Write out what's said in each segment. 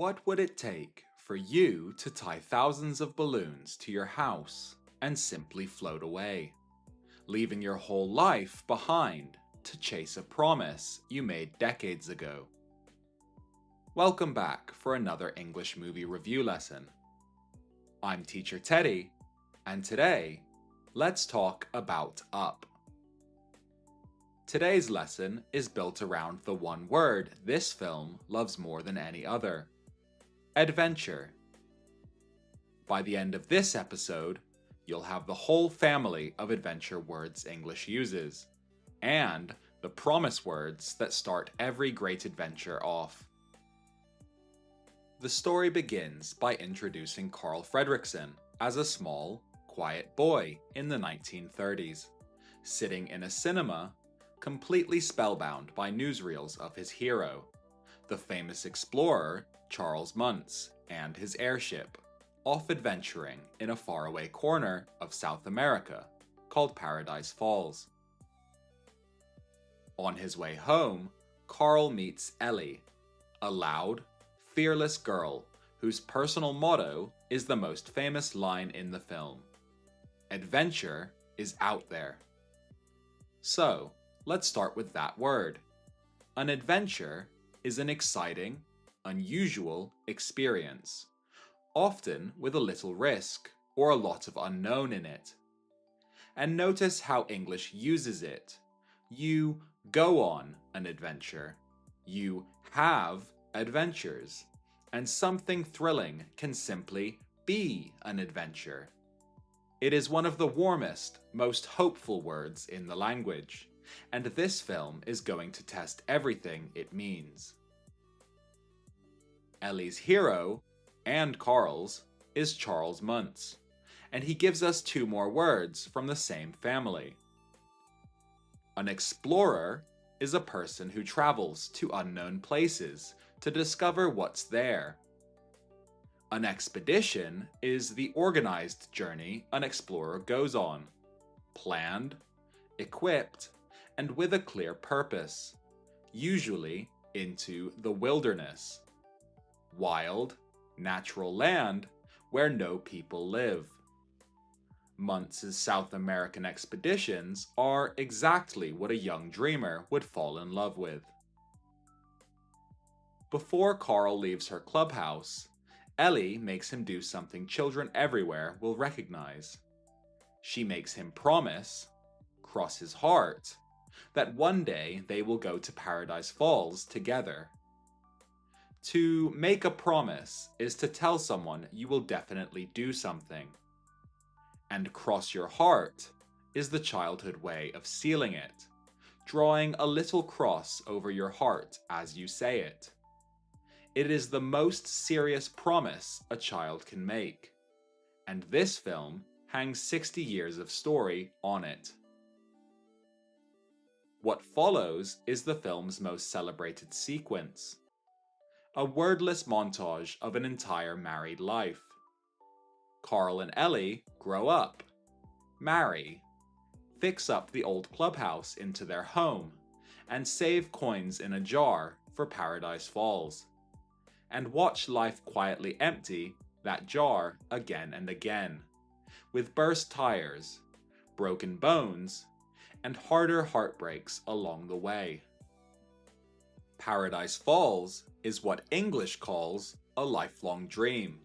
What would it take for you to tie thousands of balloons to your house and simply float away, leaving your whole life behind to chase a promise you made decades ago? Welcome back for another English movie review lesson. I'm Teacher Teddy, and today, let's talk about Up. Today's lesson is built around the one word this film loves more than any other: adventure. By the end of this episode, you'll have the whole family of adventure words English uses, and the promise words that start every great adventure off. The story begins by introducing Carl Fredricksen as a small, quiet boy in the 1930s, sitting in a cinema, completely spellbound by newsreels of his hero, the famous explorer Charles Muntz, and his airship, off adventuring in a faraway corner of South America called Paradise Falls. On his way home, Carl meets Ellie, a loud, fearless girl whose personal motto is the most famous line in the film: "Adventure is out there." So, let's start with that word. An adventure is an exciting, unusual experience, often with a little risk or a lot of unknown in it. And notice how English uses it. You go on an adventure. You have adventures. And something thrilling can simply be an adventure. It is one of the warmest, most hopeful words in the language, and this film is going to test everything it means. Ellie's hero, and Carl's, is Charles Muntz, and he gives us two more words from the same family. An explorer is a person who travels to unknown places to discover what's there. An expedition is the organized journey an explorer goes on, planned, equipped, and with a clear purpose, usually into the wilderness, wild, natural land where no people live. Muntz's South American expeditions are exactly what a young dreamer would fall in love with. Before Carl leaves her clubhouse, Ellie makes him do something children everywhere will recognize. She makes him promise, cross his heart, that one day they will go to Paradise Falls together. To make a promise is to tell someone you will definitely do something. And cross your heart is the childhood way of sealing it, drawing a little cross over your heart as you say it. It is the most serious promise a child can make, and this film hangs 60 years of story on it. What follows is the film's most celebrated sequence: a wordless montage of an entire married life. Carl and Ellie grow up, marry, fix up the old clubhouse into their home, and save coins in a jar for Paradise Falls, and watch life quietly empty that jar again and again, with burst tires, broken bones, and harder heartbreaks along the way. Paradise Falls is what English calls a lifelong dream.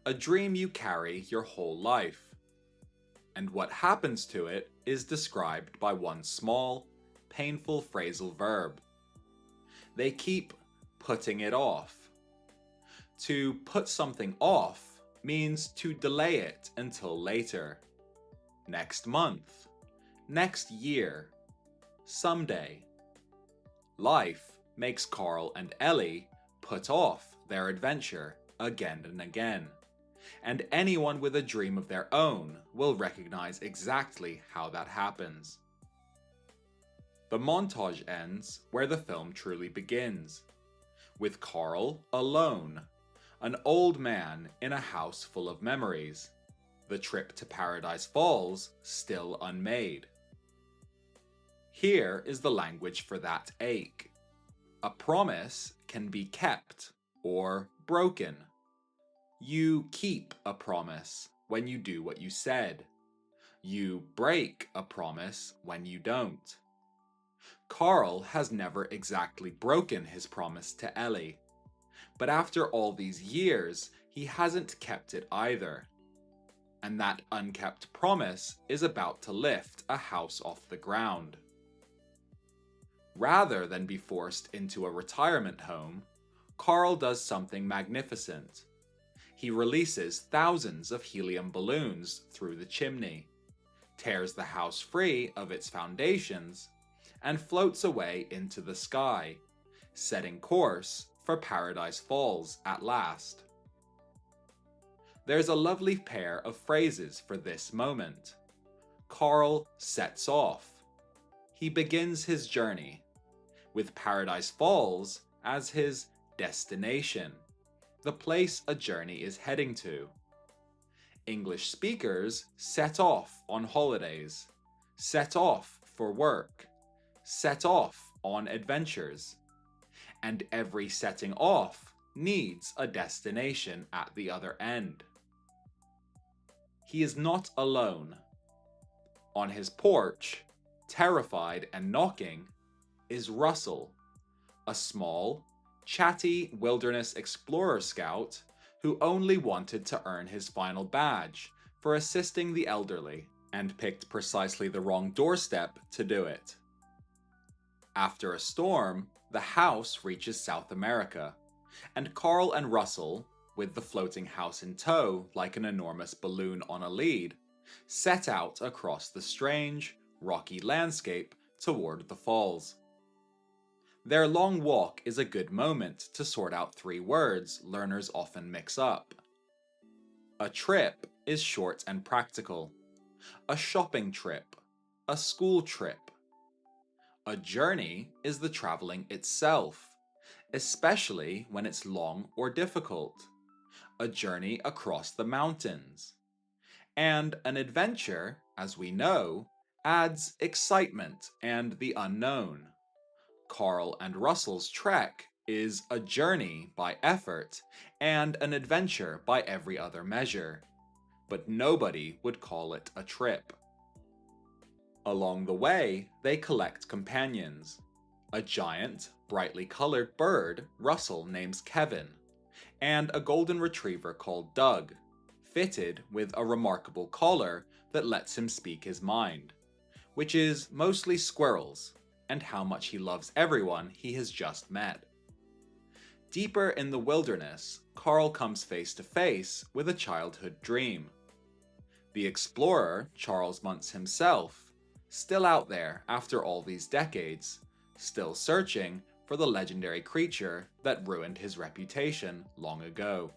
A dream you carry your whole life. And what happens to it is described by one small, painful phrasal verb. They keep putting it off. To put something off means to delay it until later. Next month. Next year. Someday. Life makes Carl and Ellie put off their adventure again and again, and anyone with a dream of their own will recognize exactly how that happens. The montage ends where the film truly begins, with Carl alone, an old man in a house full of memories, the trip to Paradise Falls still unmade. Here is the language for that ache. A promise can be kept or broken. You keep a promise when you do what you said. You break a promise when you don't. Carl has never exactly broken his promise to Ellie, but after all these years, he hasn't kept it either. And that unkept promise is about to lift a house off the ground. Rather than be forced into a retirement home, Carl does something magnificent. He releases thousands of helium balloons through the chimney, tears the house free of its foundations, and floats away into the sky, setting course for Paradise Falls at last. There's a lovely pair of phrases for this moment. Carl sets off. He begins his journey, with Paradise Falls as his destination, the place a journey is heading to. English speakers set off on holidays, set off for work, set off on adventures, and every setting off needs a destination at the other end. He is not alone. On his porch, terrified and knocking, is Russell, a small, chatty wilderness explorer scout who only wanted to earn his final badge for assisting the elderly and picked precisely the wrong doorstep to do it. After a storm, the house reaches South America, and Carl and Russell, with the floating house in tow like an enormous balloon on a lead, set out across the strange, rocky landscape toward the falls. Their long walk is a good moment to sort out three words learners often mix up. A trip is short and practical. A shopping trip, a school trip. A journey is the traveling itself, especially when it's long or difficult. A journey across the mountains. And an adventure, as we know, adds excitement and the unknown. Carl and Russell's trek is a journey by effort and an adventure by every other measure, but nobody would call it a trip. Along the way, they collect companions. A giant, brightly colored bird Russell names Kevin, and a golden retriever called Doug, fitted with a remarkable collar that lets him speak his mind, which is mostly squirrels, and how much he loves everyone he has just met. Deeper in the wilderness, Carl comes face to face with a childhood dream. The explorer, Charles Muntz himself, still out there after all these decades, still searching for the legendary creature that ruined his reputation long ago.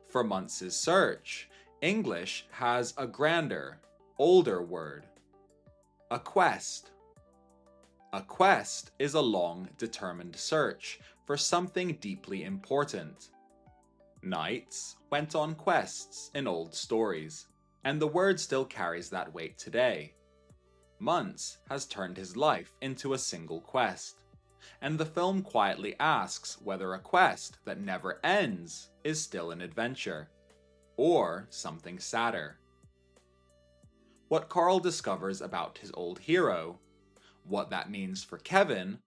For Muntz's search, English has a grander, older word: a quest. A quest is a long, determined search for something deeply important. Knights went on quests in old stories, and the word still carries that weight today. Muntz has turned his life into a single quest, and the film quietly asks whether a quest that never ends is still an adventure, or something sadder. What Carl discovers about his old hero, what that means for Kevin,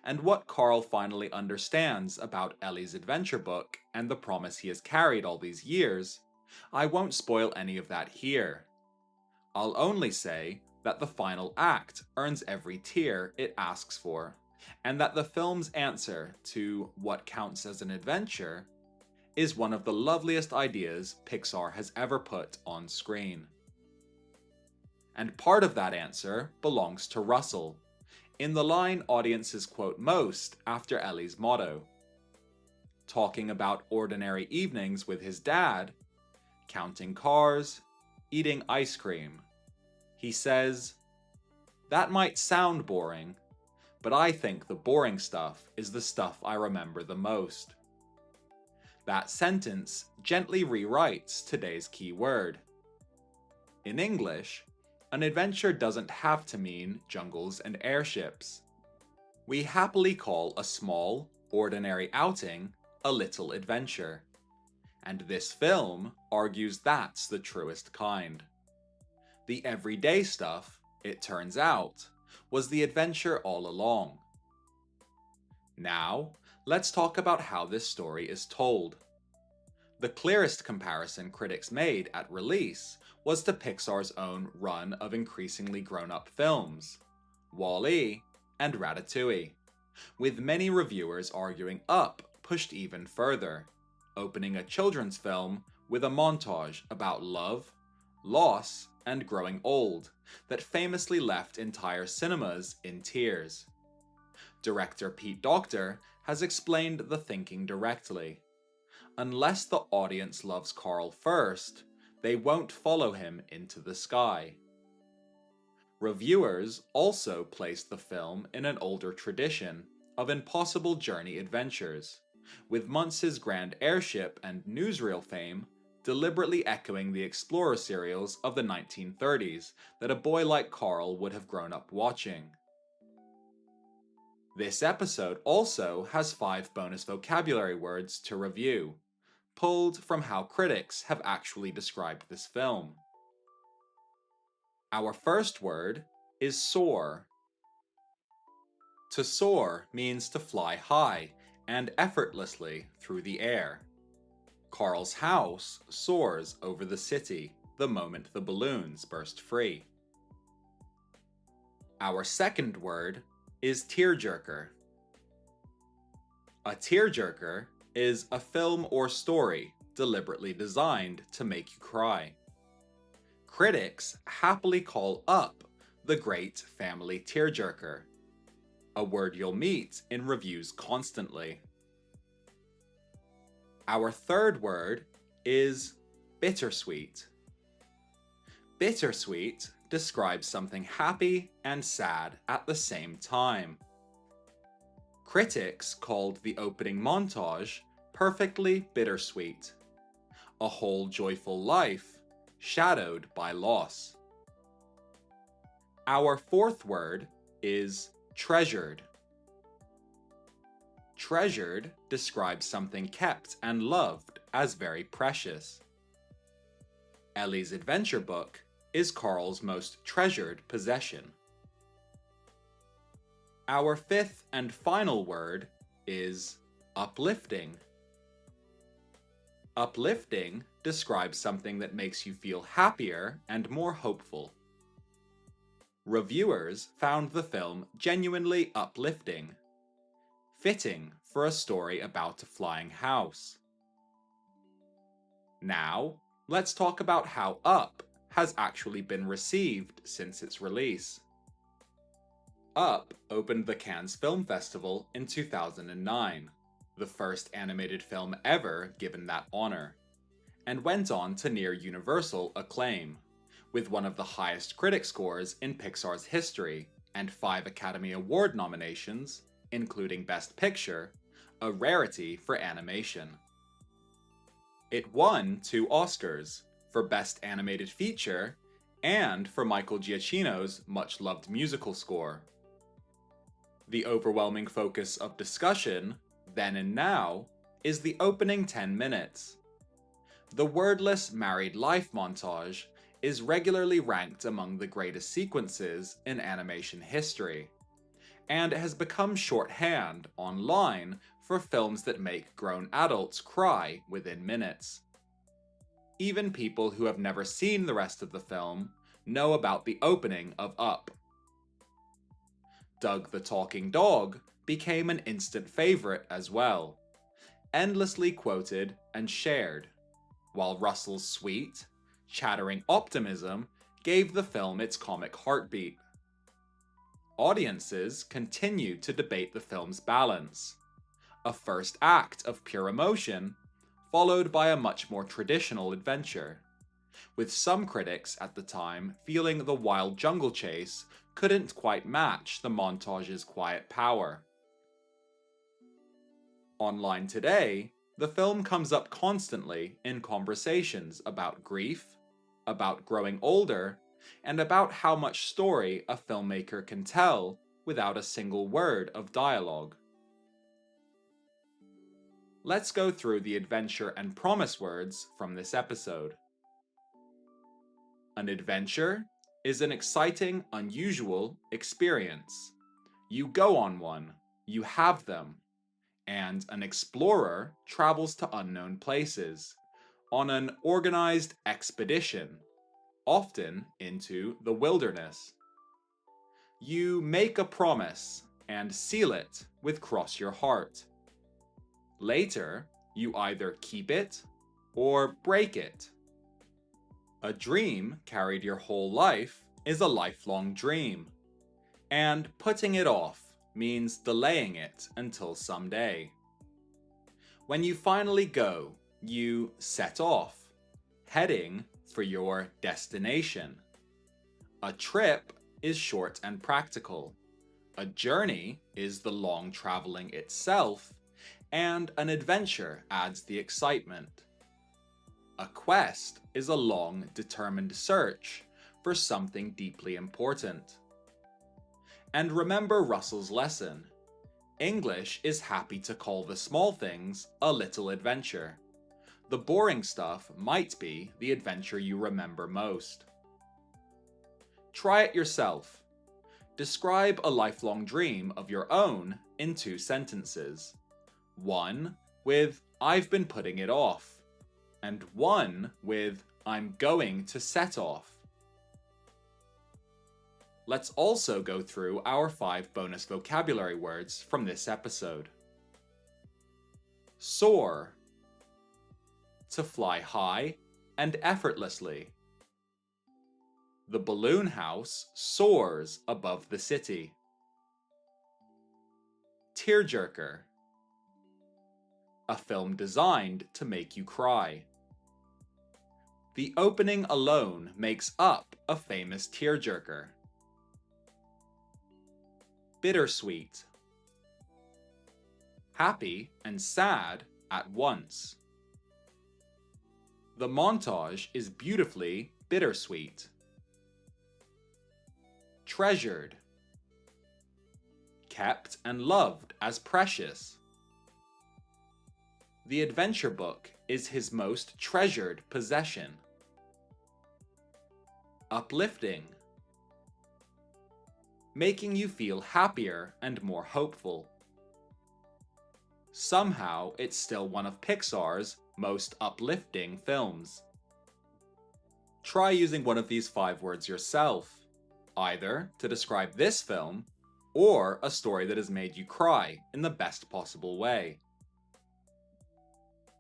and what Carl finally understands about Ellie's adventure book and the promise he has carried all these years, I won't spoil any of that here. I'll only say that the final act earns every tear it asks for, and that the film's answer to what counts as an adventure is one of the loveliest ideas Pixar has ever put on screen. And part of that answer belongs to Russell, in the line audiences quote most after Ellie's motto. Talking about ordinary evenings with his dad, counting cars, eating ice cream, he says, "That might sound boring, but I think the boring stuff is the stuff I remember the most." That sentence gently rewrites today's key word. In English, an adventure doesn't have to mean jungles and airships. We happily call a small, ordinary outing a little adventure. And this film argues that's the truest kind. The everyday stuff, it turns out, was the adventure all along. Now, let's talk about how this story is told. The clearest comparison critics made at release was to Pixar's own run of increasingly grown-up films, Wall-E and Ratatouille, with many reviewers arguing Up pushed even further, opening a children's film with a montage about love, loss, and growing old that famously left entire cinemas in tears. Director Pete Docter has explained the thinking directly. Unless the audience loves Carl first, they won't follow him into the sky. Reviewers also placed the film in an older tradition of impossible journey adventures, with Muntz's grand airship and newsreel fame deliberately echoing the Explorer serials of the 1930s that a boy like Carl would have grown up watching. This episode also has 5 bonus vocabulary words to review, pulled from how critics have actually described this film. Our first word is soar. To soar means to fly high and effortlessly through the air. Carl's house soars over the city the moment the balloons burst free. Our second word is tearjerker. A tearjerker is a film or story deliberately designed to make you cry. Critics happily call Up the great family tearjerker, a word you'll meet in reviews constantly. Our third word is bittersweet. Bittersweet describes something happy and sad at the same time. Critics called the opening montage perfectly bittersweet, a whole joyful life shadowed by loss. Our fourth word is treasured. Treasured describes something kept and loved as very precious. Ellie's adventure book is Carl's most treasured possession. Our fifth and final word is uplifting. Uplifting describes something that makes you feel happier and more hopeful. Reviewers found the film genuinely uplifting, fitting for a story about a flying house. Now, let's talk about how Up has actually been received since its release. Up opened the Cannes Film Festival in 2009, the first animated film ever given that honor, and went on to near universal acclaim, with one of the highest critic scores in Pixar's history and 5 Academy Award nominations, including Best Picture, a rarity for animation. It won 2 Oscars, for Best Animated Feature and for Michael Giacchino's much-loved musical score. The overwhelming focus of discussion, then and now, is the opening 10 minutes. The wordless married life montage is regularly ranked among the greatest sequences in animation history, and has become shorthand online for films that make grown adults cry within minutes. Even people who have never seen the rest of the film know about the opening of Up. Doug the Talking Dog became an instant favorite as well, endlessly quoted and shared, while Russell's sweet, chattering optimism gave the film its comic heartbeat. Audiences continue to debate the film's balance, a first act of pure emotion followed by a much more traditional adventure, with some critics at the time feeling the wild jungle chase couldn't quite match the montage's quiet power. Online today, the film comes up constantly in conversations about grief, about growing older, and about how much story a filmmaker can tell without a single word of dialogue. Let's go through the adventure and promise words from this episode. An adventure is an exciting, unusual experience. You go on one, you have them, and an explorer travels to unknown places on an organized expedition, often into the wilderness. You make a promise and seal it with cross your heart. Later, you either keep it or break it. A dream carried your whole life is a lifelong dream, and putting it off means delaying it until someday. When you finally go, you set off, heading for your destination. A trip is short and practical. A journey is the long traveling itself, and an adventure adds the excitement. A quest is a long, determined search for something deeply important. And remember Russell's lesson. English is happy to call the small things a little adventure. The boring stuff might be the adventure you remember most. Try it yourself. Describe a lifelong dream of your own in 2 sentences. One with "I've been putting it off," and one with "I'm going to set off." Let's also go through our 5 bonus vocabulary words from this episode. Soar. To fly high and effortlessly. The balloon house soars above the city. Tearjerker. A film designed to make you cry. The opening alone makes up a famous tearjerker. Bittersweet. Happy and sad at once. The montage is beautifully bittersweet. Treasured. Kept and loved as precious. The adventure book is his most treasured possession. Uplifting. Making you feel happier and more hopeful. Somehow, it's still one of Pixar's most uplifting films. Try using one of these 5 words yourself, either to describe this film or a story that has made you cry in the best possible way.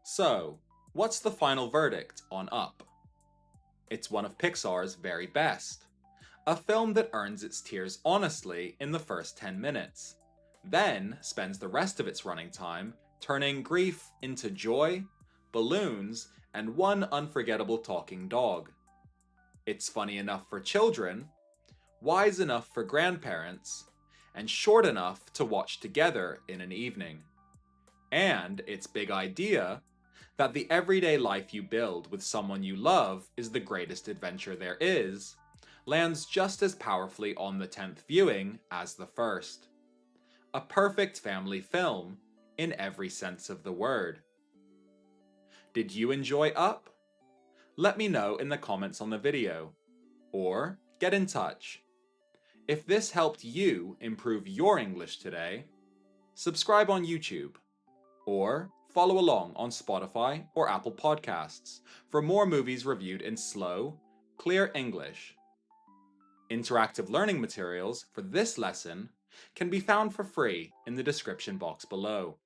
So, what's the final verdict on Up? It's one of Pixar's very best. A film that earns its tears honestly in the first 10 minutes, then spends the rest of its running time turning grief into joy, balloons, and one unforgettable talking dog. It's funny enough for children, wise enough for grandparents, and short enough to watch together in an evening. And its big idea that the everyday life you build with someone you love is the greatest adventure there is, lands just as powerfully on the 10th viewing as the first. A perfect family film in every sense of the word. Did you enjoy Up? Let me know in the comments on the video, or get in touch. If this helped you improve your English today, subscribe on YouTube, or follow along on Spotify or Apple Podcasts for more movies reviewed in slow, clear English. Interactive learning materials for this lesson can be found for free in the description box below.